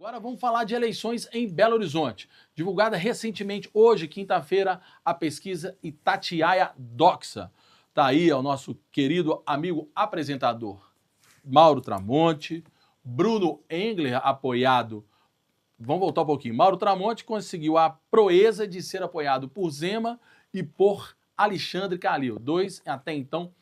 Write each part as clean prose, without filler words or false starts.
Agora vamos falar de eleições em Belo Horizonte. Divulgada recentemente, hoje, quinta-feira, a pesquisa Itatiaia Doxa. Está aí o nosso querido amigo apresentador Mauro Tramonte, Bruno Engler, apoiado. Vamos voltar um pouquinho. Mauro Tramonte conseguiu a proeza de ser apoiado por Zema e por Alexandre Calil, dois até então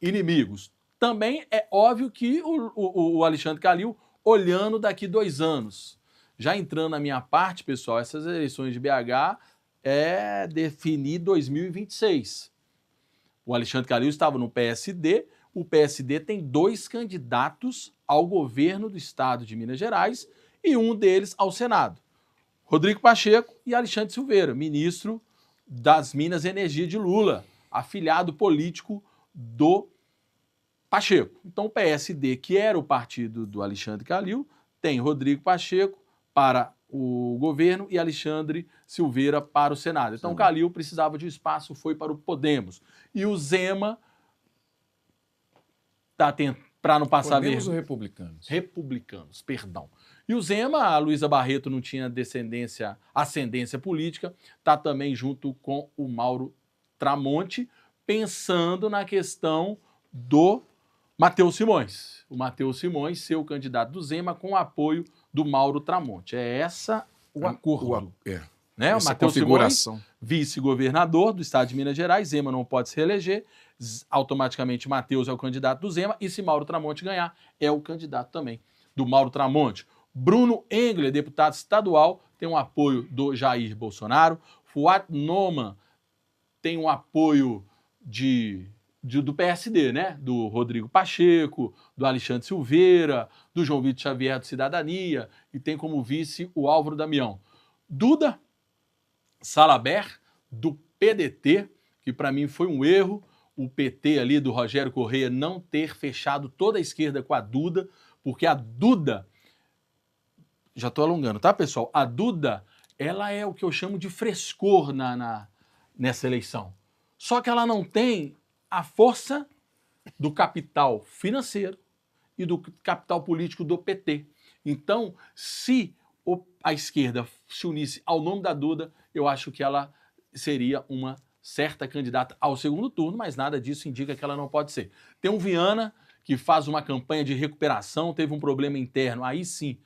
inimigos. Também é óbvio que o Alexandre Calil olhando daqui 2 anos. Já entrando na minha parte, pessoal, essas eleições de BH é definir 2026. O Alexandre Calil estava no PSD, o PSD tem 2 candidatos ao governo do estado de Minas Gerais e um deles ao Senado. Rodrigo Pacheco e Alexandre Silveira, ministro das Minas e Energia de Lula, afiliado político do Pacheco. Então o PSD, que era o partido do Alexandre Calil, tem Rodrigo Pacheco para o governo e Alexandre Silveira para o Senado. Então Calil precisava de espaço, foi para o Podemos. E o Zema está para não passar vergonha. Podemos ou republicanos? Republicanos, perdão. E o Zema, a Luísa Barreto não tinha ascendência política, está também junto com o Mauro Tramonte, pensando na questão do Matheus Simões. O Matheus Simões ser o candidato do Zema com o apoio do Mauro Tramonte. É essa o acordo. Né? O Matheus Simões, vice-governador do estado de Minas Gerais, Zema não pode se reeleger, automaticamente Matheus é o candidato do Zema, e se Mauro Tramonte ganhar, é o candidato também do Mauro Tramonte. Bruno Engler, deputado estadual, tem um apoio do Jair Bolsonaro. Fuad Noman tem um apoio do PSD, né? Do Rodrigo Pacheco, do Alexandre Silveira, do João Vitor Xavier do Cidadania, e tem como vice o Álvaro Damião. Duda Salabert, do PDT, que para mim foi um erro, o PT ali do Rogério Correia não ter fechado toda a esquerda com a Duda, porque a Duda, já estou alongando, tá, pessoal? A Duda, ela é o que eu chamo de frescor nessa eleição. Só que ela não tem a força do capital financeiro e do capital político do PT. Então, se a esquerda se unisse ao nome da Duda, eu acho que ela seria uma certa candidata ao segundo turno, mas nada disso indica que ela não pode ser. Tem um Viana que faz uma campanha de recuperação, teve um problema interno, aí sim,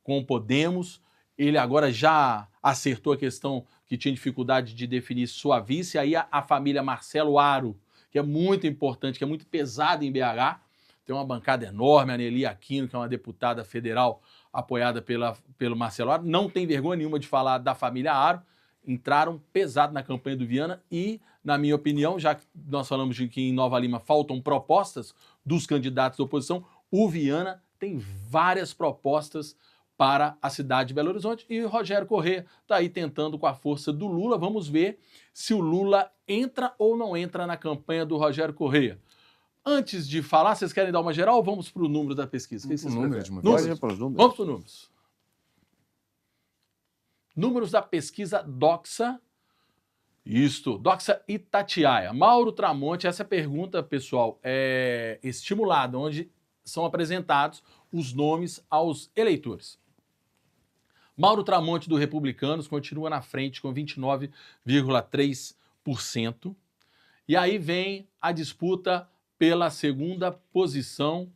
com o Podemos, ele agora já acertou a questão que tinha dificuldade de definir sua vice, aí a família Marcelo Aro, que é muito importante, que é muito pesada em BH, tem uma bancada enorme, a Nelly Aquino, que é uma deputada federal apoiada pelo Marcelo Aro, não tem vergonha nenhuma de falar da família Aro, entraram pesado na campanha do Viana e, na minha opinião, já que nós falamos de que em Nova Lima faltam propostas dos candidatos da oposição, o Viana tem várias propostas para a cidade de Belo Horizonte e o Rogério Correia está aí tentando com a força do Lula. Vamos ver se o Lula entra ou não entra na campanha do Rogério Correia. Antes de falar, vocês querem dar uma geral ou vamos para o número da pesquisa? Vamos para o número de uma vez. Vamos para os números. Vamos para os números. Números da pesquisa Doxa. Isto, Doxa Itatiaia. Mauro Tramonte, essa pergunta, pessoal, é estimulada, onde são apresentados os nomes aos eleitores. Mauro Tramonte, do Republicanos, continua na frente com 29,3%. E aí vem a disputa pela segunda posição,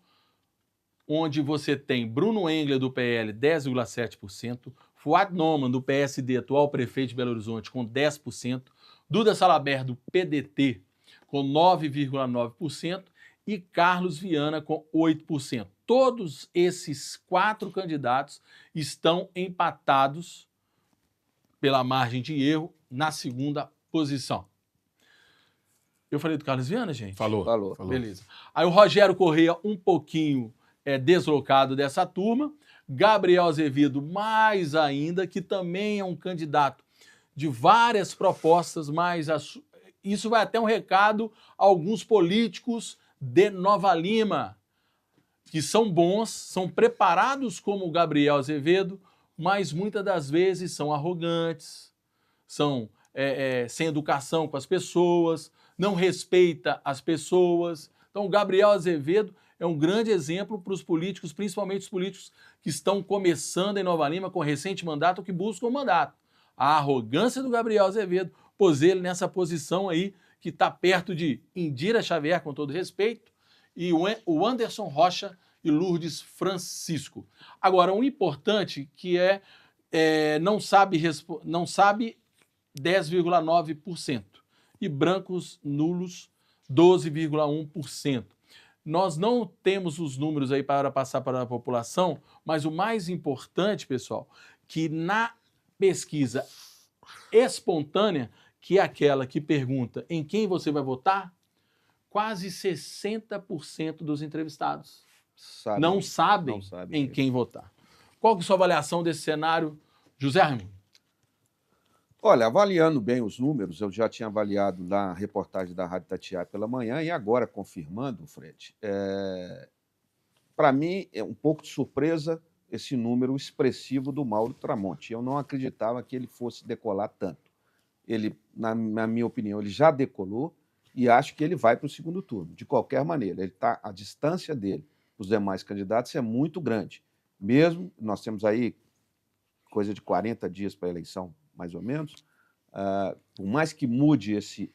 onde você tem Bruno Engler, do PL, 10,7%, Fuad Noman, do PSD, atual prefeito de Belo Horizonte, com 10%, Duda Salabert, do PDT, com 9,9%, e Carlos Viana, com 8%. Todos esses 4 candidatos estão empatados pela margem de erro na segunda posição. Eu falei do Carlos Viana, gente? Falou. Beleza. Aí o Rogério Correia um pouquinho deslocado dessa turma. Gabriel Azevedo mais ainda, que também é um candidato de várias propostas, mas isso vai até um recado a alguns políticos de Nova Lima, que são bons, são preparados como o Gabriel Azevedo, mas muitas das vezes são arrogantes, são sem educação com as pessoas, não respeita as pessoas. Então, o Gabriel Azevedo é um grande exemplo para os políticos, principalmente os políticos que estão começando em Nova Lima com recente mandato ou que buscam o mandato. A arrogância do Gabriel Azevedo pôs ele nessa posição aí, que está perto de Indira Xavier, com todo respeito, e o Anderson Rocha e Lourdes Francisco. Agora, um importante que não sabe 10,9% e brancos nulos 12,1%. Nós não temos os números aí para passar para a população, mas o mais importante, pessoal, que na pesquisa espontânea, que é aquela que pergunta em quem você vai votar, quase 60% dos entrevistados não sabem em quem votar. Qual que é a sua avaliação desse cenário, José Raimundo? Olha, avaliando bem os números, eu já tinha avaliado na reportagem da Rádio Itatiaia pela manhã e agora confirmando, Fred, para mim é um pouco de surpresa esse número expressivo do Mauro Tramonte. Eu não acreditava que ele fosse decolar tanto. Ele, na minha opinião, ele já decolou e acho que ele vai para o segundo turno. De qualquer maneira, a distância dele dos demais candidatos é muito grande. Mesmo, nós temos aí coisa de 40 dias para a eleição, mais ou menos, por mais que mude esse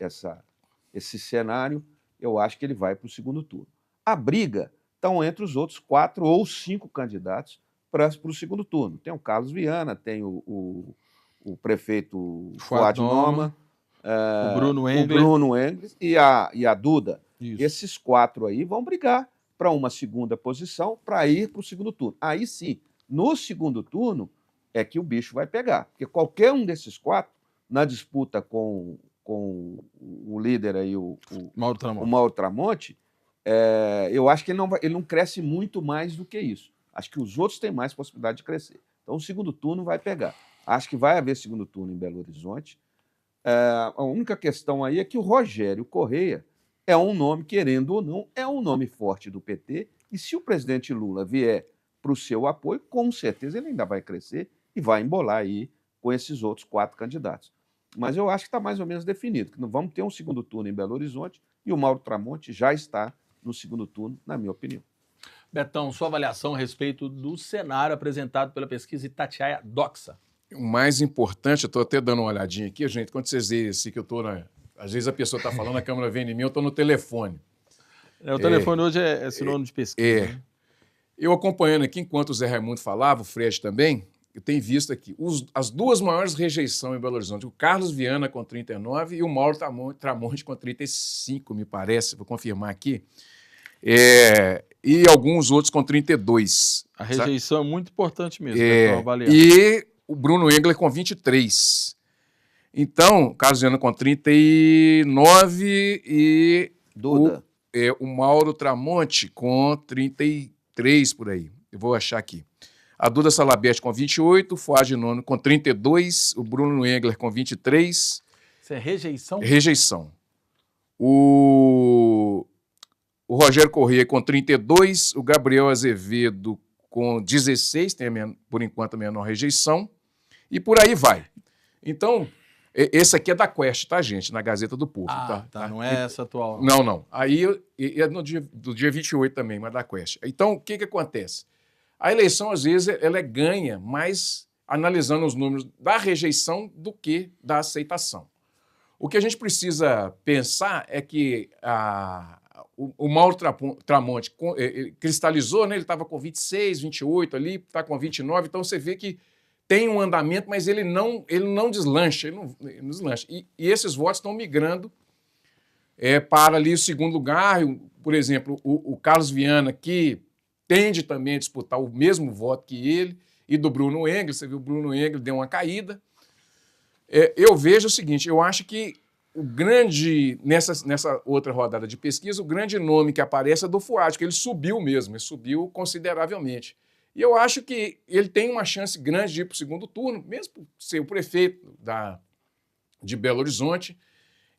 cenário, eu acho que ele vai para o segundo turno. A briga está entre os outros 4 ou 5 candidatos para o segundo turno. Tem o Carlos Viana, tem o prefeito Fuad Noma, o Bruno Engler e a Duda. Isso. Esses 4 aí vão brigar para uma segunda posição para ir para o segundo turno. Aí sim, no segundo turno, é que o bicho vai pegar. Porque qualquer um desses 4, na disputa com o líder aí, o Mauro Tramonte, eu acho que ele não cresce muito mais do que isso. Acho que os outros têm mais possibilidade de crescer. Então, o segundo turno vai pegar. Acho que vai haver segundo turno em Belo Horizonte. A única questão aí é que o Rogério Correia é um nome, querendo ou não, é um nome forte do PT. E se o presidente Lula vier para o seu apoio, com certeza ele ainda vai crescer e vai embolar aí com esses outros 4 candidatos. Mas eu acho que está mais ou menos definido, que não vamos ter um segundo turno em Belo Horizonte e o Mauro Tramonte já está no segundo turno, na minha opinião. Betão, sua avaliação a respeito do cenário apresentado pela pesquisa Itatiaia Doxa. O mais importante, eu estou até dando uma olhadinha aqui, gente, quando vocês veem assim que eu estou às vezes a pessoa está falando, a câmera vem em mim, eu estou no telefone. O telefone hoje é sinônimo de pesquisa. Né? Eu acompanhando aqui, enquanto o Zé Raimundo falava, o Fred também, eu tenho visto aqui as 2 maiores rejeições em Belo Horizonte, o Carlos Viana com 39 e o Mauro Tramonte com 35, me parece, vou confirmar aqui, e alguns outros com 32. A rejeição é muito importante mesmo, avaliar. E o Bruno Engler com 23. Então, o Carlos Viana com 39 e o Mauro Tramonte com 33 por aí. Eu vou achar aqui. A Duda Salabete com 28, o Fuad Nono com 32, o Bruno Engler com 23. Isso é rejeição? Rejeição. O Rogério Corrêa com 32, o Gabriel Azevedo com 16, tem por enquanto a menor rejeição, e por aí vai. Então, esse aqui é da Quest, tá, gente? Na Gazeta do Povo. Tá. Não é essa atual. Não. Aí é do dia 28 também, mas da Quest. Então, o que acontece? A eleição, às vezes, ela ganha mais analisando os números da rejeição do que da aceitação. O que a gente precisa pensar é que o Mauro Tramonte cristalizou, né? Ele estava com 26, 28 ali, está com 29, então você vê que tem um andamento, mas ele não deslancha. Ele não deslancha. E esses votos estão migrando para ali o segundo lugar. Por exemplo, o Carlos Viana, que tende também a disputar o mesmo voto que ele, e do Bruno Engler. Você viu, o Bruno Engler deu uma caída. Eu vejo o seguinte, eu acho que o grande, nessa outra rodada de pesquisa, o grande nome que aparece é do Fuad, que ele subiu mesmo, ele subiu consideravelmente. E eu acho que ele tem uma chance grande de ir para o segundo turno, mesmo por ser o prefeito de Belo Horizonte,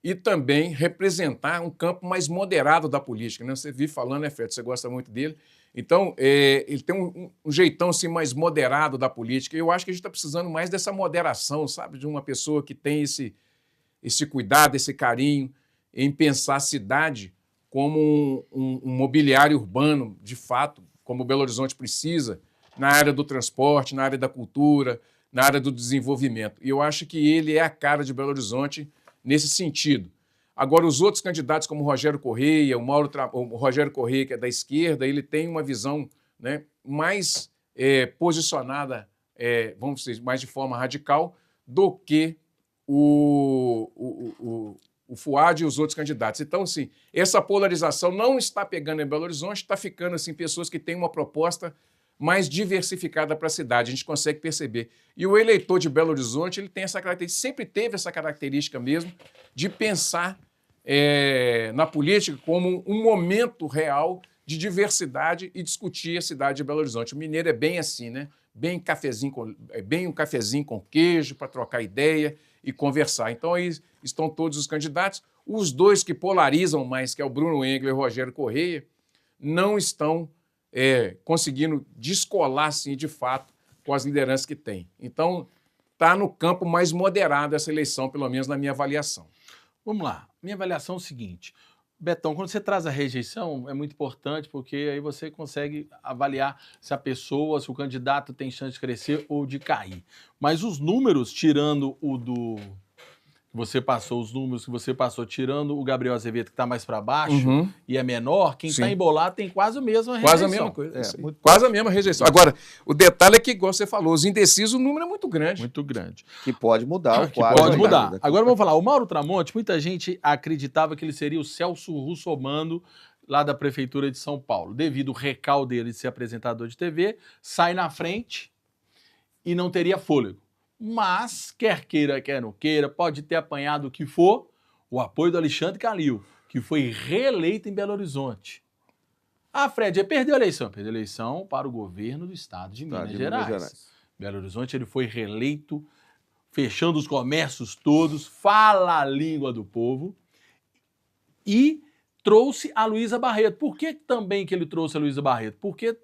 e também representar um campo mais moderado da política. Né? Você vive falando, né, Fred? Você gosta muito dele. Então, ele tem um jeitão assim, mais moderado da política. E eu acho que a gente está precisando mais dessa moderação, sabe? De uma pessoa que tem esse cuidado, esse carinho em pensar a cidade como um mobiliário urbano, de fato, como Belo Horizonte precisa, na área do transporte, na área da cultura, na área do desenvolvimento. E eu acho que ele é a cara de Belo Horizonte nesse sentido. Agora, os outros candidatos, como o Rogério Correia, o Rogério Correia, que é da esquerda, ele tem uma visão, né, mais posicionada, vamos dizer, mais de forma radical, do que o Fuad e os outros candidatos. Então, assim, essa polarização não está pegando em Belo Horizonte, está ficando assim, pessoas que têm uma proposta mais diversificada para a cidade, a gente consegue perceber. E o eleitor de Belo Horizonte, ele tem essa característica, sempre teve essa característica mesmo, de pensar na política como um momento real de diversidade e discutir a cidade de Belo Horizonte. O mineiro é bem assim, né? Bem um cafezinho com queijo para trocar ideia e conversar. Então, aí estão todos os candidatos. Os dois que polarizam mais, que é o Bruno Engler e o Rogério Correia, não estão conseguindo descolar, assim, de fato, com as lideranças que têm. Então, está no campo mais moderado essa eleição, pelo menos na minha avaliação. Vamos lá. Minha avaliação é o seguinte. Betão, quando você traz a rejeição, é muito importante, porque aí você consegue avaliar se a pessoa, se o candidato tem chance de crescer ou de cair. Mas os números, tirando o do... Você passou os números que você passou, tirando o Gabriel Azevedo, que está mais para baixo e é menor, quem está embolado tem quase a mesma rejeição. Quase a mesma coisa. Quase a mesma rejeição. Agora, o detalhe é que, igual você falou, os indecisos, o número é muito grande. Muito grande. Que pode mudar o Que quadro. pode mudar. Agora vamos falar, o Mauro Tramonte, muita gente acreditava que ele seria o Celso Russomano, lá da Prefeitura de São Paulo. Devido ao recalque dele de ser apresentador de TV, sai na frente e não teria fôlego. Mas, quer queira, quer não queira, pode ter apanhado o que for, o apoio do Alexandre Calil, que foi reeleito em Belo Horizonte. Ah, Fred, perdeu a eleição. Perdeu a eleição para o governo do estado de Minas Gerais. Belo Horizonte, ele foi reeleito, fechando os comércios todos, fala a língua do povo e trouxe a Luísa Barreto. Por que também que ele trouxe a Luísa Barreto? Porque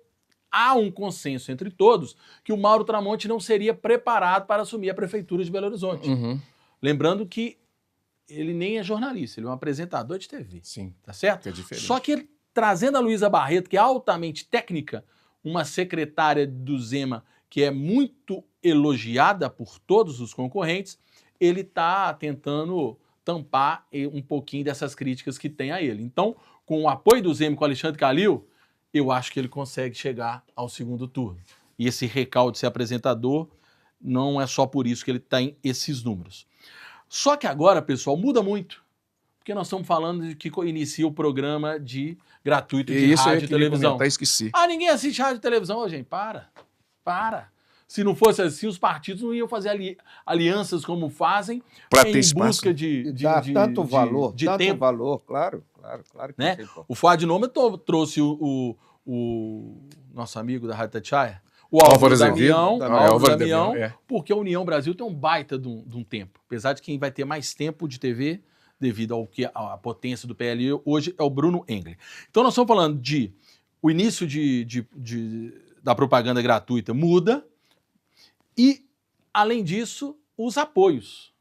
há um consenso entre todos que o Mauro Tramonte não seria preparado para assumir a Prefeitura de Belo Horizonte. Lembrando que ele nem é jornalista, ele é um apresentador de TV. Sim. Tá certo? É diferente. Só que ele, trazendo a Luísa Barreto, que é altamente técnica, uma secretária do Zema que é muito elogiada por todos os concorrentes, ele está tentando tampar um pouquinho dessas críticas que tem a ele. Então, com o apoio do Zema e com o Alexandre Calil, eu acho que ele consegue chegar ao segundo turno. E esse recalque de ser apresentador não é só por isso que ele tem esses números. Só que agora, pessoal, muda muito. Porque nós estamos falando de que inicia o programa gratuito de rádio e televisão. Esqueci. Ah, ninguém assiste rádio e televisão. Ô, gente, para. Se não fosse assim, os partidos não iam fazer alianças como fazem em busca de tanto valor, tempo. Claro que né? O Fuad Noma trouxe o nosso amigo da Rádio Tatiaia, o Álvaro Damião, porque a União Brasil tem um baita de um tempo. Apesar de quem vai ter mais tempo de TV, devido ao que a potência do PL hoje, é o Bruno Engler. Então nós estamos falando o início da propaganda gratuita muda e, além disso, os apoios.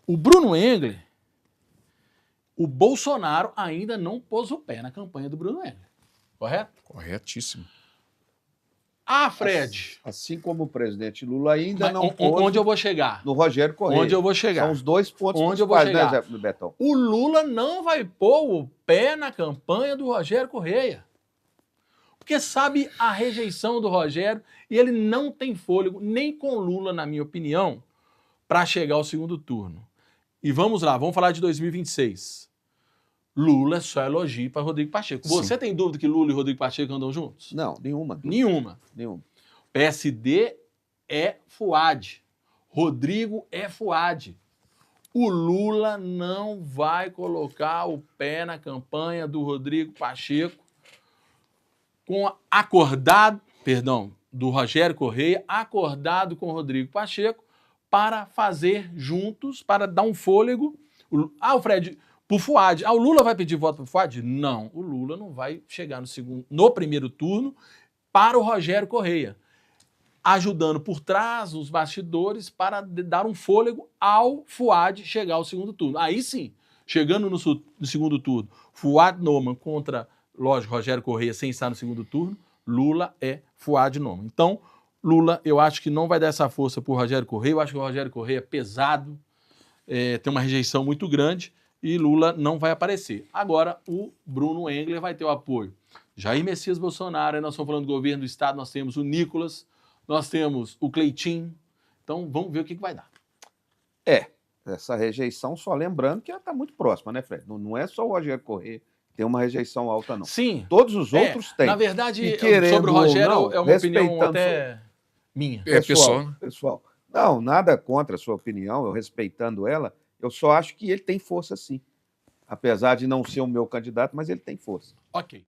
O Bruno Engler, o Bolsonaro ainda não pôs o pé na campanha do Bruno Engler. Correto? Corretíssimo. Ah, Fred. Assim como o presidente Lula ainda não pôs. Onde eu vou chegar? No Rogério Correia. Onde eu vou chegar? São os dois pontos onde eu vou chegar? Né, Betão? O Lula não vai pôr o pé na campanha do Rogério Correia. Porque sabe a rejeição do Rogério e ele não tem fôlego, nem com Lula, na minha opinião, para chegar ao segundo turno. E vamos lá, vamos falar de 2026. Lula é só elogio para Rodrigo Pacheco. Sim. Você tem dúvida que Lula e Rodrigo Pacheco andam juntos? Não, nenhuma. Nenhuma. PSD é Fuad. Rodrigo é Fuad. O Lula não vai colocar o pé na campanha do Rodrigo Pacheco do Rogério Correia, acordado com o Rodrigo Pacheco, para fazer juntos, para dar um fôlego. O Fred, pro Fuad. O Lula vai pedir voto pro Fuad? Não, o Lula não vai chegar no primeiro turno para o Rogério Correia, ajudando por trás, os bastidores, para dar um fôlego ao Fuad chegar ao segundo turno. Aí sim, chegando no segundo turno, Fuad Noman contra, lógico, Rogério Correia sem estar no segundo turno, Lula é Fuad Noman. Então, Lula, eu acho que não vai dar essa força para o Rogério Correia, eu acho que o Rogério Correia é pesado, tem uma rejeição muito grande e Lula não vai aparecer. Agora, o Bruno Engler vai ter o apoio. Jair Messias Bolsonaro, aí nós estamos falando do governo do Estado, nós temos o Nicolas, nós temos o Cleitinho. Então, vamos ver o que vai dar. Essa rejeição, só lembrando que ela está muito próxima, né, Fred? Não é só o Rogério Correia que tem uma rejeição alta, não. Sim. Todos os outros têm. Na verdade, querendo sobre o Rogério, ou não, é uma opinião até minha. Pessoal, não, nada contra a sua opinião, eu respeitando ela, eu só acho que ele tem força sim. Apesar de não ser o meu candidato, mas ele tem força. Ok.